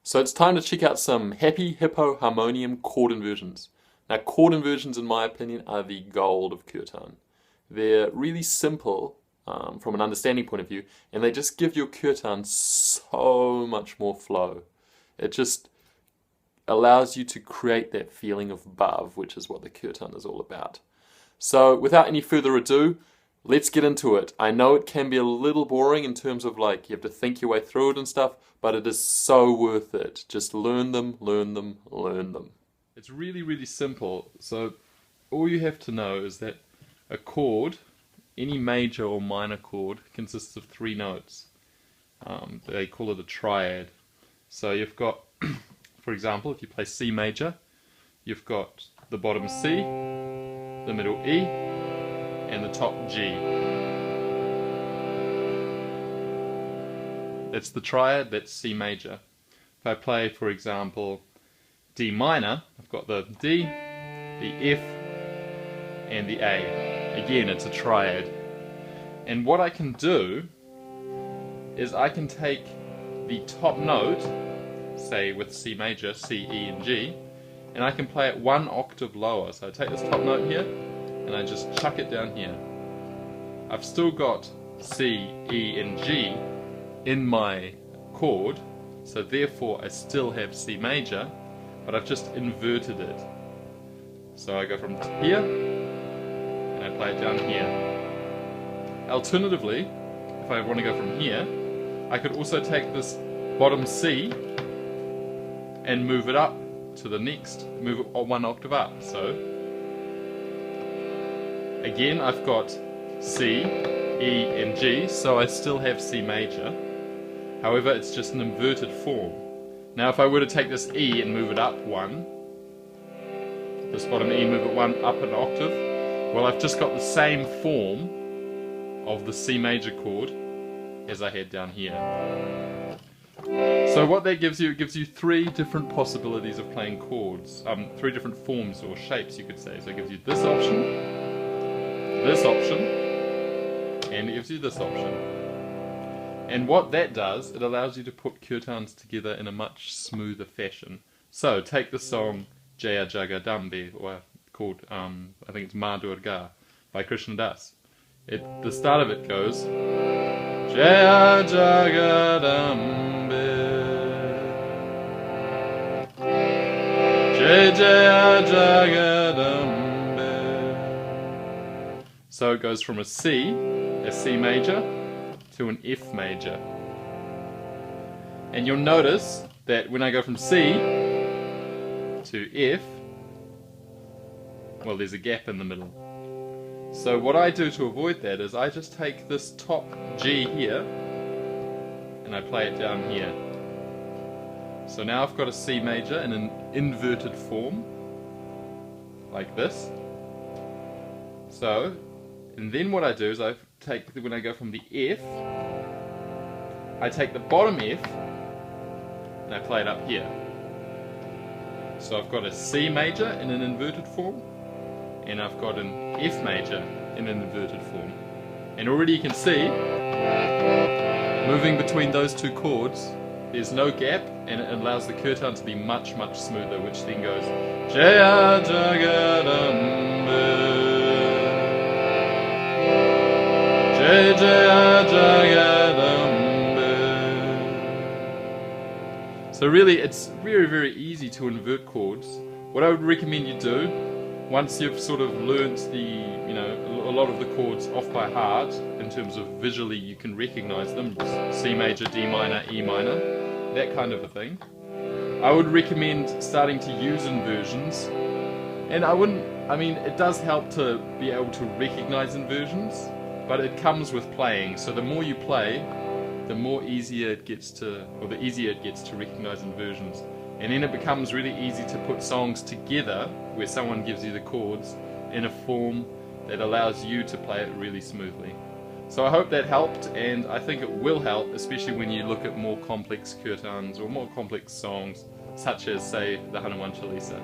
So it's time to check out some Happy Hippo Harmonium chord inversions. Now, chord inversions, in my opinion, are the gold of kirtan. They're really simple from an understanding point of view, and they just give your kirtan so much more flow. It just allows you to create that feeling of bhav, which is what the kirtan is all about. So without any further ado, let's get into it. I know it can be a little boring in terms of like you have to think your way through it and stuff, but it is so worth it. Just learn them, learn them, learn them. It's really, really simple. So all you have to know is that a chord, any major or minor chord, consists of 3 notes. They call it a triad. So you've got, for example, if you play C major, you've got the bottom C, the middle E, and the top G. That's the triad, that's C major. If I play, for example, D minor, I've got the D, the F, and the A. Again, it's a triad. And what I can do is I can take the top note, say with C major, C, E, and G, and I can play it 1 octave lower. So I take this top note here, and I just chuck it down here. I've still got C, E, and G in my chord, so therefore I still have C major, but I've just inverted it. So I go from here, and I play it down here. Alternatively, if I want to go from here, I could also take this bottom C and move it up to the next, move it 1 octave up. So again, I've got C, E, and G, so I still have C major. However, it's just an inverted form. Now if I were to take this E and move it up 1, this bottom E, move it 1 up an octave, well, I've just got the same form of the C major chord as I had down here. So what that gives you, it gives you 3 different possibilities of playing chords, 3 different forms or shapes, you could say. So it gives you this option, and it gives you this option. And what that does, it allows you to put kirtans together in a much smoother fashion. So take the song Jaya Jagadambe, or called, I think it's Ma Durga, by Krishna Das. The start of it goes Jaya Jagadambe, Jaya Jaya Jagadambe. So it goes from a C major, to an F major. And you'll notice that when I go from C to F, well, there's a gap in the middle. So what I do to avoid that is I just take this top G here and I play it down here. So now I've got a C major in an inverted form, like this. So, and then what I do is when I go from the F, I take the bottom F and I play it up here. So I've got a C major in an inverted form, and I've got an F major in an inverted form. And already you can see, moving between those 2 chords, there's no gap, and it allows the kirtan to be much, much smoother, which then goes Jaya Jagadambe, Jaya Jaya Jagadambe. So really, it's very, very easy to invert chords. What I would recommend you do, once you've sort of learnt a lot of the chords off by heart, in terms of visually you can recognize them, C major, D minor, E minor, that kind of a thing, I would recommend starting to use inversions. And it does help to be able to recognize inversions, but it comes with playing. So the more you play, the easier it gets to recognize inversions. And then it becomes really easy to put songs together where someone gives you the chords in a form that allows you to play it really smoothly. So I hope that helped, and I think it will help, especially when you look at more complex kirtans or more complex songs, such as, say, the Hanuman Chalisa.